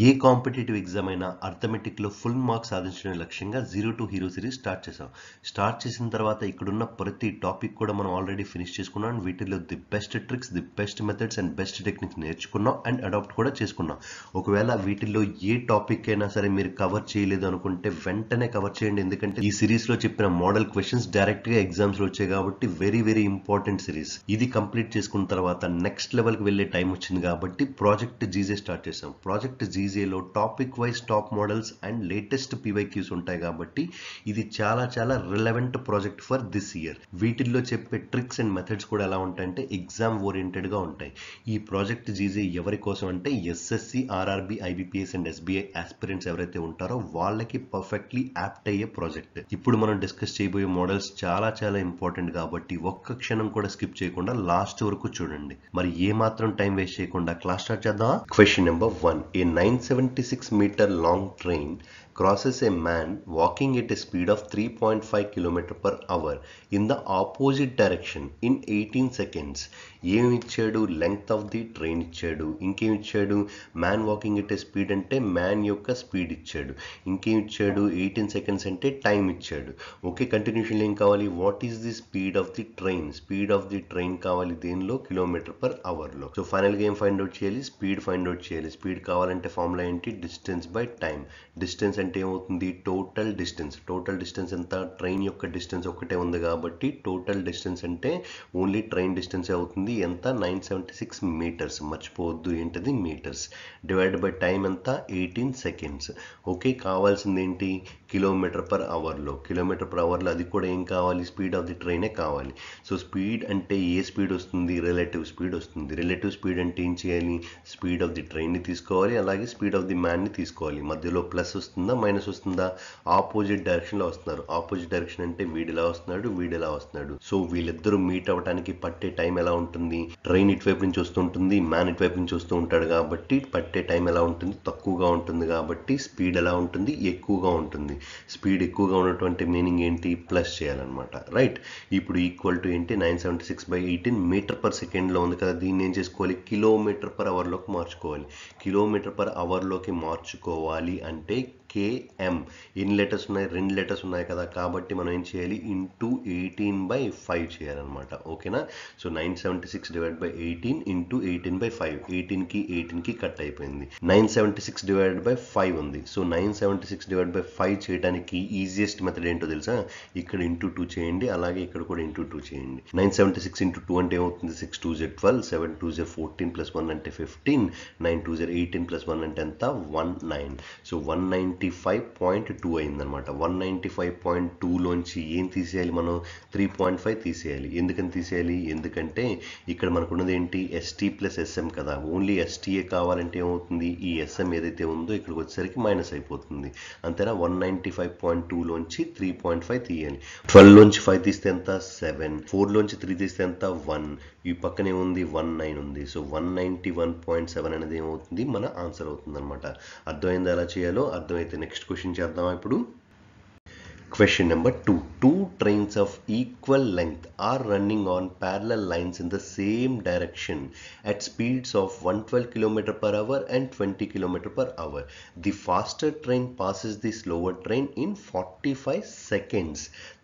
ఏ competitive exam అయినా అర్థమెటిక్లో full marks సాధించడం లక్ష్యంగా zero to hero series start చేసాం. స్టార్ట్ చేసిన తర్వాత ఇక్కడున్న ప్రతి టాపిక్ కూడా మనం ఆల్రెడీ ఫినిష్ చేసుకున్నాం. వీటిలో the best tricks, the best methods and best techniques నేర్చుకున్నాం అండ్ అడాప్ట్ కూడా చేసుకున్నాం. ఒకవేళ వీటిల్లో ఏ టాపిక్ అయినా సరే మీరు కవర్ చేయలేదు అనుకుంటే వెంటనే కవర్ చేయండి. ఎందుకంటే ఈ సిరీస్లో చెప్పిన మోడల్ క్వశ్చన్స్ డైరెక్ట్గా ఎగ్జామ్స్లో వచ్చాయి కాబట్టి వెరీ వెరీ ఇంపార్టెంట్ సిరీస్. ఇది కంప్లీట్ చేసుకున్న తర్వాత నెక్స్ట్ లెవెల్కి వెళ్ళే టైం వచ్చింది కాబట్టి ప్రాజెక్ట్ జీజే స్టార్ట్ చేసాం. ప్రాజెక్ట్ జీజేలో topic wise top models and latest PYQs ఉంటాయి కాబట్టి ఇది చాలా చాలా relevant project for this year. వీటిల్లో చెప్పే ట్రిక్స్ అండ్ మెథడ్స్ కూడా ఎలా ఉంటాయంటే ఎగ్జామ్ ఓరియంటెడ్గా ఉంటాయి. ఈ ప్రాజెక్ట్ జీజే ఎవరి కోసం అంటే SSC, RRB, IBPS and SBI aspirants ఎవరైతే ఉంటారో వాళ్ళకి పర్ఫెక్ట్లీ యాప్ట్ అయ్యే ప్రాజెక్ట్. ఇప్పుడు మనం డిస్కస్ చేయబోయే మోడల్స్ చాలా చాలా ఇంపార్టెంట్ కాబట్టి ఒక్క క్షణం కూడా స్కిప్ చేయకుండా లాస్ట్ వరకు చూడండి. మరి ఏ మాత్రం టైం వేస్ట్ చేయకుండా క్లాస్ స్టార్ట్ చేద్దాం. Question number 1. A 976-meter long train crosses a man walking at a speed of 3.5 km per hour in the opposite direction in 18 seconds. ఏమి ఇచ్చాడు? లెంగ్త్ ఆఫ్ ది ట్రైన్ ఇచ్చాడు. ఇంకేమి ఇచ్చాడు? Man walking at a speed అంటే man యొక్క speed ఇచ్చాడు. ఇంకేమి ఇచ్చాడు? 18 seconds అంటే టైం ఇచ్చాడు. ఓకే, కంటిన్యూషన్ ఏం కావాలి? What is the speed of the train? Speed of the train కావాలి దేనిలో? కిలోమీటర్ పర్ అవర్లో. సో ఫైనల్గా ఏం ఫైండ్ అవుట్ చేయాలి? స్పీడ్ ఫైండ్ అవుట్ చేయాలి. స్పీడ్ కావాలంటే ఫార్ములా ఏంటి? Distance by time. డిస్టెన్స్ అంటే ఏమవుతుంది? Total distance. టోటల్ డిస్టెన్స్ ఎంత? ట్రైన్ యొక్క డిస్టెన్స్ ఒకటే ఉంది కాబట్టి టోటల్ డిస్టెన్స్ అంటే ఓన్లీ ట్రైన్ డిస్టెన్స్ అవుతుంది. ఎంత? 976 meters. మర్చిపోవద్దు ఏంటది? మీటర్స్. డివైడ్ బై టైం ఎంత? 18 seconds. ఓకే, కావాల్సింది ఏంటి? కిలోమీటర్ పర్ అవర్లో. కిలోమీటర్ పర్ అవర్లో అది కూడా ఏం కావాలి? స్పీడ్ ఆఫ్ ది ట్రైనే కావాలి. సో స్పీడ్ అంటే ఏ స్పీడ్ వస్తుంది? రిలేటివ్ స్పీడ్ వస్తుంది. రిలేటివ్ స్పీడ్ అంటే ఏం చేయాలి? స్పీడ్ ఆఫ్ ది ట్రైన్ని తీసుకోవాలి, అలాగే స్పీడ్ ఆఫ్ ది మ్యాన్ని తీసుకోవాలి. మధ్యలో ప్లస్ వస్తుందా మైనస్ వస్తుందా? ఆపోజిట్ డైరెక్షన్లో వస్తున్నారు. ఆపోజిట్ డైరెక్షన్ అంటే వీడిలా వస్తున్నాడు, వీడిలా వస్తున్నాడు. సో వీళ్ళిద్దరూ మీట్ అవ్వడానికి పట్టే టైం ఎలా ఉంటుంది? ట్రైన్ ఇటువైపు నుంచి వస్తుంటుంది, మ్యాన్ ఇటువైపు నుంచి వస్తూ ఉంటాడు కాబట్టి పట్టే టైం ఎలా ఉంటుంది? తక్కువగా ఉంటుంది. కాబట్టి స్పీడ్ ఎలా ఉంటుంది? ఎక్కువగా ఉంటుంది. స్పీడ్ ఎక్కువగా ఉన్నటువంటి మీనింగ్ ఏంటి? ప్లస్ చేయాలన్నమాట. రైట్. ఇప్పుడు ఈక్వల్ టు ఏంటి? 976/18 మీటర్ పర్ సెకండ్లో ఉంది కదా, దీన్ని ఏం చేసుకోవాలి? కిలోమీటర్ పర్ అవర్లోకి మార్చుకోవాలి. కిలోమీటర్ పర్ అవర్లోకి మార్చుకోవాలి అంటే కేఎం. ఎన్ని లెటర్స్ ఉన్నాయి? 2 లెటర్స్ ఉన్నాయి కదా, కాబట్టి మనం ఏం చేయాలి? ఇంటూ 18/5 చేయాలన్నమాట. ఓకేనా? So 976/18 into 18/5. 18కి 18కి కట్ అయిపోయింది. 976/5 ఉంది. సో 976/5 చేయడానికి ఈజియెస్ట్ మెథడ్ ఏంటో తెలుసా? ఇక్కడ ఇంటూ 2 చేయండి, అలాగే ఇక్కడ కూడా ఇంటూ 2 చేయండి. 976 ఇంటూ 2 అంటే ఏమవుతుంది? 6 2 12, 7 2 14 ప్లస్ 1 అంటే 15, 9 2 18 ప్లస్ 1 అంటే ఎంత? 19. సో 195.2 అయిందనమాట. 195.2లోంచి ఏం తీసేయాలి మనం? 3.5 తీసేయాలి. ఎందుకని తీసేయాలి? ఎందుకంటే ఇక్కడ మనకున్నది ఏంటి? ఎస్టీ ప్లస్ ఎస్ఎం కదా. ఓన్లీ ఎస్టీఏ కావాలంటే ఏమవుతుంది? ఈ ఎస్ఎం ఏదైతే ఉందో ఇక్కడికి వచ్చేసరికి మైనస్ అయిపోతుంది. అంతేనా? 195.2లోంచి 3.5 తీయాలి. 12లోంచి 5 తీస్తే ఎంత? 7. 4లోంచి 3 తీస్తే ఎంత? 1. ఈ పక్కనే ఉంది 19 ఉంది. సో 191.7 అనేది ఏమవుతుంది? మన ఆన్సర్ అవుతుంది అనమాట. అర్థమైంది ఎలా చేయాలో? అర్థమైతే నెక్స్ట్ క్వశ్చన్ చేద్దామా ఇప్పుడు. Question number 2. Two trains of equal length are running on parallel lines in the same direction at speeds of 112 km per hour and 20 km per hour. The faster train passes the slower train in 45 seconds.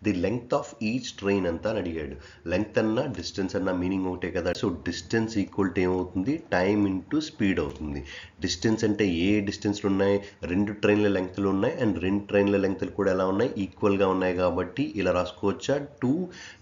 The length of each train అంతా అని అడిగాడు. Length అన్నా distance అన్నా meaning ఒకటే కదా. So distance equal to ఏమవుతుంది? Time into speed అవుతుంది. Distance అంటే ఏ డిస్టెన్స్లు ఉన్నాయి? 2 ట్రైన్ల లెంగ్త్లు ఉన్నాయి అండ్ 2 ట్రైన్ల లెంగ్త్లు కూడా ఎలా ఉన్నాయి? ఈక్వల్గా ఉన్నాయి కాబట్టి ఇలా రాసుకోవచ్చా? 2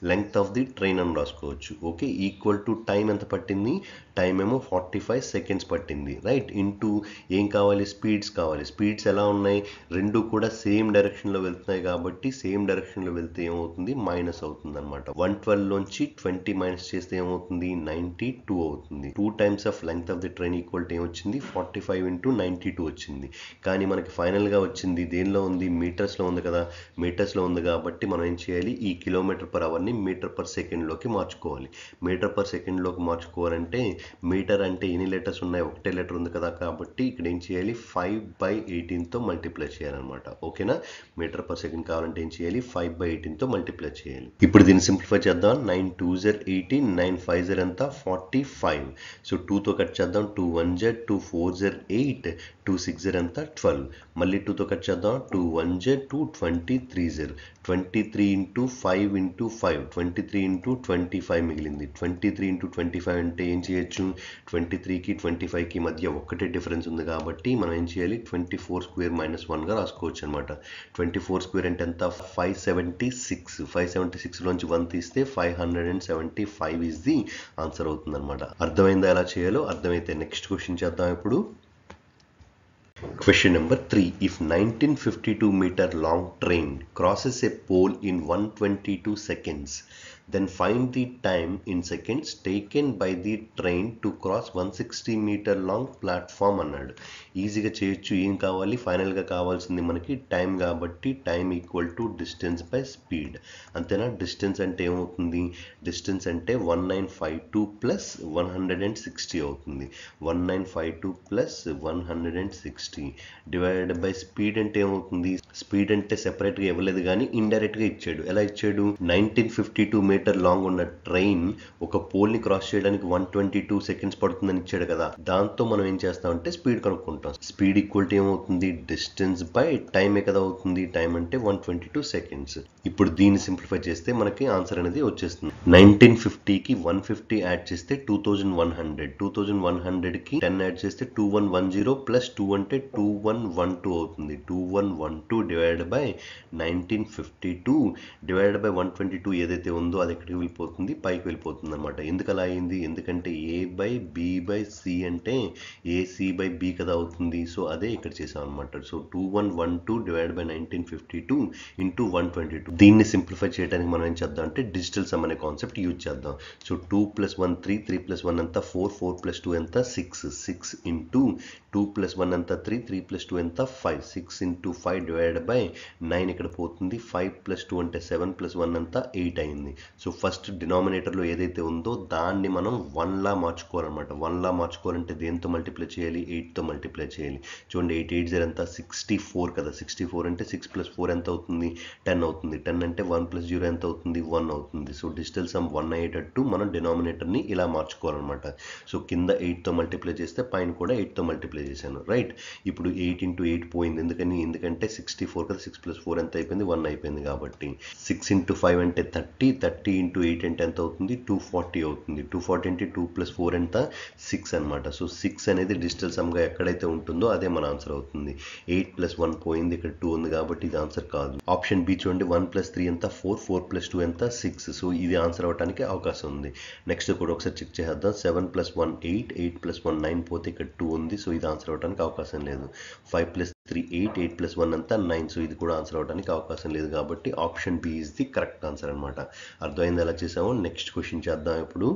లెంగ్త్ ఆఫ్ ది ట్రైన్ అని రాసుకోవచ్చు. ఓకే, ఈక్వల్ టు టైం ఎంత పట్టింది? టైం ఏమో 45 seconds పట్టింది. రైట్. ఇంటూ ఏం కావాలి? స్పీడ్స్ కావాలి. స్పీడ్స్ ఎలా ఉన్నాయి? 2 కూడా సేమ్ డైరెక్షన్లో వెళ్తున్నాయి కాబట్టి సేమ్ డైరెక్షన్లో వెళ్తే ఏమవుతుంది? మైనస్ అవుతుంది అనమాట. 112లోంచి 20 మైనస్ చేస్తే ఏమవుతుంది? 92 అవుతుంది. 2 times of length of the train equal to ఏమొచ్చింది? 45 into 92 వచ్చింది. కానీ మనకి ఫైనల్గా వచ్చింది దేనిలో ఉంది? మీటర్స్లో ఉంది కదా. మీటర్స్లో ఉంది కాబట్టి మనం ఏం చేయాలి, ఈ కిలోమీటర్ పర్ అవర్ని మీటర్ పర్ సెకండ్లోకి మార్చుకోవాలి. మీటర్ పర్ సెకండ్లోకి మార్చుకోవాలంటే మీటర్ అంటే ఎన్ని లీటర్స్ ఉన్నాయి, ఒకటే లీటర్ ఉంది కదా, కాబట్టి ఇక్కడ ఏం చేయాలి 5/18తో మల్టిప్లై చేయాలన్నమాట. ఓకేనా, మీటర్ పర్ సెకండ్ కావాలంటే ఏం చేయాలి 5/18తో మల్టిప్లై చేయాలి. ఇప్పుడు దీన్ని సింప్లిఫై చేద్దాం. 9 2s 18, 9 5s ఎంత 45. సో 2తో కట్ చేద్దాం. 2 1s 2 4s 8, 2 6s ఎంత 12. మళ్ళీ 2తో కట్ చేద్దాం. 2 1s 2 23s 23 into 5 into 5 23 into 25 మిగిలింది. 23 ఇంటూ 25 అంటే ఏం చేయొచ్చు, 23కి 25కి మధ్య ఒక్కటే డిఫరెన్స్ ఉంది కాబట్టి మనం ఏం చేయాలి 24 స్క్వేర్ -1గా రాసుకోవచ్చు అనమాట. 24 స్క్వేర్ అంటే ఎంత 576. 576లోంచి 1 తీస్తే 575 ఈజ్ ది ఆన్సర్ అవుతుంది అనమాట. అర్థమైందా ఎలా చేయాలో? అర్థమైతే నెక్స్ట్ క్వశ్చన్ చేద్దాం ఇప్పుడు. Question number 3. If 1952-meter long train crosses a pole in 122 seconds, then find the time in seconds taken by the train to cross 160-meter long platform అన్నాడు. ఈజీగా చేయొచ్చు. ఏం కావాలి, ఫైనల్గా కావాల్సింది మనకి టైం కాబట్టి time equal to distance by speed. అంతేనా? డిస్టెన్స్ అంటే ఏమవుతుంది, డిస్టెన్స్ అంటే 1952 ప్లస్ 160 అవుతుంది. 1952 ప్లస్ 160 డివైడెడ్ బై స్పీడ్ అంటే ఏమవుతుంది, స్పీడ్ అంటే సెపరేట్గా ఇవ్వలేదు కానీ ఇండైరెక్ట్గా ఇచ్చాడు. ఎలా ఇచ్చాడు, 1952 మీటర్ లాంగ్ ఉన్న ట్రైన్ ఒక పోల్ని క్రాస్ చేయడానికి 122 సెకండ్స్ పడుతుందని ఇచ్చాడు కదా. దాంతో మనం ఏం చేస్తామంటే స్పీడ్ కనుక్కుంటాం. స్పీడ్ ఈక్వల్ టు ఏమవుతుంది, డిస్టెన్స్ బై టైమే కదా అవుతుంది. టైం అంటే 122 సెకండ్స్. ఇప్పుడు దీన్ని సింప్లిఫై చేస్తే మనకి ఆన్సర్ అనేది వచ్చేస్తుంది. 1950కి 150 యాడ్ చేస్తే 2100, 2100కి 10 యాడ్ చేస్తే 2110 ప్లస్ 2 అంటే 2112 అవుతుంది. 2112 డివైడెడ్ బై 1952 డివైడెడ్ బై 122 ఏదైతే ఉందో అది ఎక్కడికి వెళ్ళిపోతుంది, పైకి వెళ్ళిపోతుంది అనమాట. ఎందుకు అలా అయింది, ఎందుకంటే A/B/C అంటే AC/B కదా అవుతుంది. సో అదే ఇక్కడ చేసాం అనమాట. So 2112 divide by 1952 into 122. దీన్ని సింప్లిఫై చేయడానికి మనం ఏం చేద్దాం అంటే డిజిటల్ సమ్ అనే కాన్సెప్ట్ యూజ్ చేద్దాం. సో 2 + 1 3, 3 + 1 ఎంత 4, 4 + 2 ఎంత 6, 6 ఇంటూ 2 + 1 ఎంత 3, 3 + 2 ఎంత 5, 6 ఇంటూ 5 డివైడ్ బై 9 ఇక్కడ పోతుంది. 5 + 2 అంటే 7 + 1 ఎంత 8 అయింది. సో ఫస్ట్ డినామినేటర్లో ఏదైతే ఉందో దాన్ని మనం 1లా మార్చుకోవాలన్నమాట. 1లా మార్చుకోవాలంటే దేంతో మల్టిప్లై చేయాలి, 8తో మల్టిప్లై చేయాలి. చూడండి 8 8 0 ఎంత 64 కదా. 64 అంటే 6 + 4 ఎంత అవుతుంది 10 అవుతుంది. 10 అంటే 1 + 0 ఎంత అవుతుంది 1 అవుతుంది. సో డిజిటల్ సమ్ 1 అయ్యేటట్టు మనం డినామినేటర్ని ఇలా మార్చుకోవాలన్నమాట. సో కింద 8తో మల్టిప్లై చేస్తే పైన కూడా 8తో మల్టిప్లై చేశాను, రైట్. ఇప్పుడు 8 × 8 పోయింది. ఎందుకంటే 64 కదా, 6 + 4 ఎంత అయిపోయింది 1 అయిపోయింది కాబట్టి. 6 × 5 అంటే 30, 30 × 8 అంటే ఎంత అవుతుంది 240 అవుతుంది. 240 అంటే 2 + 4 ఎంత 6 అనమాట. సో 6 అనేది డిజిటల్ సమ్గా ఎక్కడైతే ఉంటుందో అదే మన ఆన్సర్ అవుతుంది. 8 + 1 పోయింది, ఇక్కడ 2 ఉంది కాబట్టి ఇది ఆన్సర్ కాదు. ఆప్షన్ బి చూడండి 1 + 3 ఎంత 4, 4 + 2 ఎంత 6. సో ఇది ఆన్సర్ అవడానికి అవకాశం ఉంది. నెక్స్ట్ కూడా ఒకసారి చెక్ చేద్దాం. 7 + 1 8, 8 + 1 9 పోతే ఇక్కడ 2 ఉంది. సో ఇది ఆన్సర్ అవడానికి అవకాశం లేదు. 5 + 3 8, 8 + 1 అంతా 9. సో ఇది కూడా ఆన్సర్ అవడానికి అవకాశం లేదు కాబట్టి option B is the correct answer అనమాట. అర్థమైంది ఎలా చేసామో. నెక్స్ట్ క్వశ్చన్ చేద్దాం ఇప్పుడు.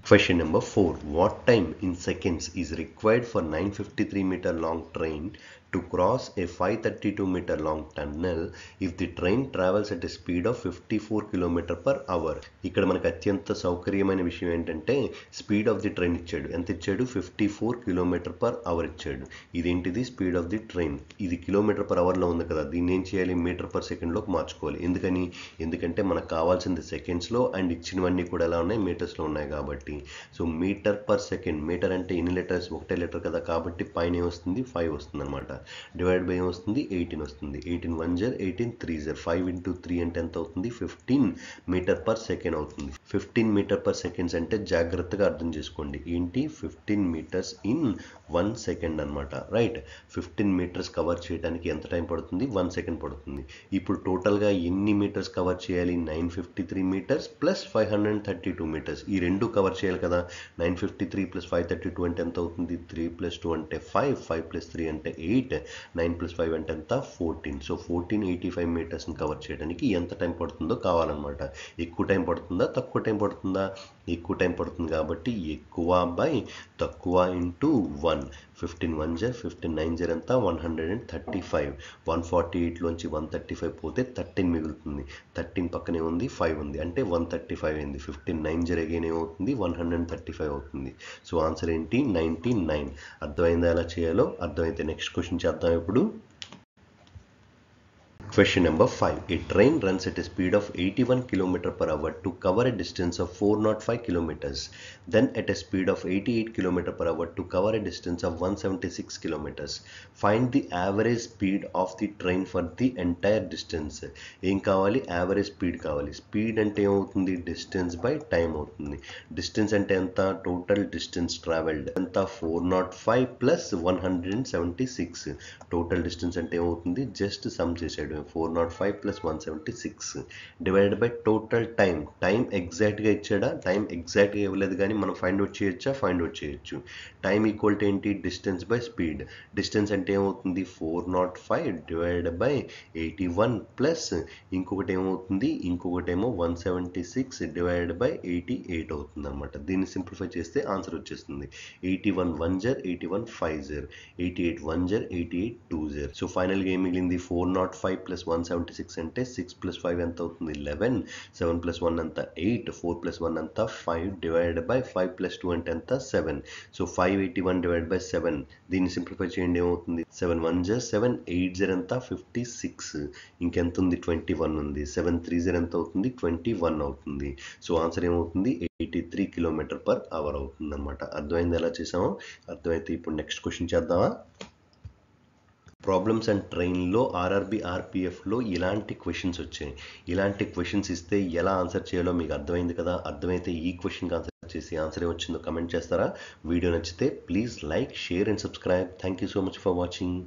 Question number 4. What time in seconds is required for 953-meter long train to cross a 532-meter long tunnel if the train travels at a speed of 54 km/h? ఇక్కడ మనకు అత్యంత సౌకర్యమైన విషయం ఏంటంటే స్పీడ్ ఆఫ్ ది ట్రైన్ ఇచ్చాడు. ఎంత ఇచ్చాడు 54 km/h ఇచ్చాడు. ఇదేంటిది స్పీడ్ ఆఫ్ ది ట్రైన్. ఇది km/hలో ఉంది కదా, దీన్ని ఏం చేయాలి మీటర్/సెకండ్లోకి మార్చుకోవాలి. ఎందుకంటే మనకు కావాల్సింది సెకండ్స్లో అండ్ ఇచ్చినవన్నీ కూడా ఎలా ఉన్నాయి మీటర్స్లో ఉన్నాయి కాబట్టి. సో మీటర్/సెకండ్, మీటర్ అంటే ఎన్ని లీటర్స్, ఒకటే లీటర్ కదా కాబట్టి పైన ఏమొస్తుంది 5 వస్తుంది అనమాట. డివైడ్ బై ఏమొస్తుంది 18 వస్తుంది. 18 1 0 18 3 0 5 × 3 అంటే ఎంత అవుతుంది 15 మీటర్/సెకండ్ అవుతుంది. 15 మీటర్/సెకండ్స్ అంటే జాగ్రత్తగా అర్థం చేసుకోండి. ఏంటి 15 మీటర్స్ ఇన్ 1 సెకండ్ అనమాట, రైట్. 15 మీటర్స్ కవర్ చేయడానికి ఎంత టైం పడుతుంది 1 సెకండ్ పడుతుంది. ఇప్పుడు టోటల్గా ఎన్ని మీటర్స్ కవర్ చేయాలి 953 మీటర్స్ ప్లస్ 532 మీటర్స్. ఈ రెండు కవర్ చేయాలి కదా. 953 + 532 అంటే ఎంత అవుతుంది 3 + 2 అంటే 5, 5 + 3 అంటే 8, 9 + 5 అంటే ఎంత 14. సో 1485 మీటర్స్ని కవర్ చేయడానికి ఎంత టైం పడుతుందో కావాలన్నమాట. ఎక్కువ టైం పడుతుందా తక్కువ టైం పడుతుందా, ఎక్కువ టైం పడుతుంది కాబట్టి ఎక్కువ బై తక్కువ ఇంటూ 1. 15 1 జర్ 15 9 జర్ అంతా 135. 148లోంచి 135 పోతే 13 మిగులుతుంది. 13 పక్కనే ఉంది 5 ఉంది అంటే 135 అయింది. 15 9 జర్ అగైన్ ఏమవుతుంది 135 అవుతుంది. సో ఆన్సర్ ఏంటి 99. అర్థమైందా ఎలా చేయాలో? అర్థమైతే నెక్స్ట్ క్వశ్చన్ చేద్దాం ఇప్పుడు. Question number 5. A train runs at a speed of 81 km per hour to cover a distance of 405 kilometers. Then at a speed of 88 km per hour to cover a distance of 176 kilometers. Find the average speed of the train for the entire distance. ఏం కావాలి? Average speed కావాలి. Speed అంటే ఏమవుతుంది? Distance by time అవుతుంది. Distance అంటే ఎంత? Total distance travelled ఎంత? 405 plus 176. Total distance అంటే ఏమవుతుంది? జస్ట్ సమ్ చేసాడు. 405 plus 176 divided by total time. Time ఎగ్జాక్ట్గా ఇచ్చాడా? టైం ఎగ్జాక్ట్గా ఇవ్వలేదు కానీ మనం ఫైండ్ అవుట్ చేయొచ్చా? ఫైండ్ అవుట్ చేయొచ్చు. టైం ఈక్వల్ టు ఏంటి? Distance by speed. డిస్టెన్స్ అంటే ఏమవుతుంది? 405 డివైడెడ్ బై 81 ప్లస్ ఇంకొకటి ఏమవుతుంది? ఇంకొకటేమో 176 డివైడెడ్ బై 88 అవుతుంది అనమాట. దీన్ని సింప్లిఫై చేస్తే ఆన్సర్ వచ్చేస్తుంది. 81 1 జర్ 81 5 జర్ 88 1 జర్ 88 2 జర్. సో ఫైనల్గా ఏం మిగిలింది? 405 ప్లస్ 176 అంటే 6 ప్లస్ 5 ఎంత అవుతుంది? 11. 7 ప్లస్ 1 అంతా 8. 4 ప్లస్ 1 అంతా 5 డివైడెడ్ బై 5 ప్లస్ 2 అంటే ఎంత? 7. So 581 divide by 7. దీన్ని సింప్లిఫై చేయండి ఏమవుతుంది? 7 1 జర్ 7 8 జర్ అంతా 56. ఇంకెంత ఉంది? 21 ఉంది. 7 3 జర్ ఎంత అవుతుంది? 21 అవుతుంది. సో ఆన్సర్ ఏమవుతుంది? 83 కిలోమీటర్ పర్ అవర్ అవుతుంది అనమాట. అర్థమైంది ఎలా చేసామో? అర్థమైతే ఇప్పుడు నెక్స్ట్ క్వశ్చన్ చేద్దామా? ప్రాబ్లమ్స్ అండ్ ట్రైన్లో ఆర్ఆర్బి ఆర్పిఎఫ్లో ఇలాంటి క్వశ్చన్స్ వచ్చాయి. ఇలాంటి క్వశ్చన్స్ ఇస్తే ఎలా ఆన్సర్ చేయాలో మీకు అర్థమైంది కదా? అర్థమైతే ఈ క్వశ్చన్కి ఆన్సర్ చేసి ఆన్సర్ ఏమొచ్చిందో కమెంట్ చేస్తారా? వీడియో నచ్చితే please like share and subscribe. Thank you so much for watching.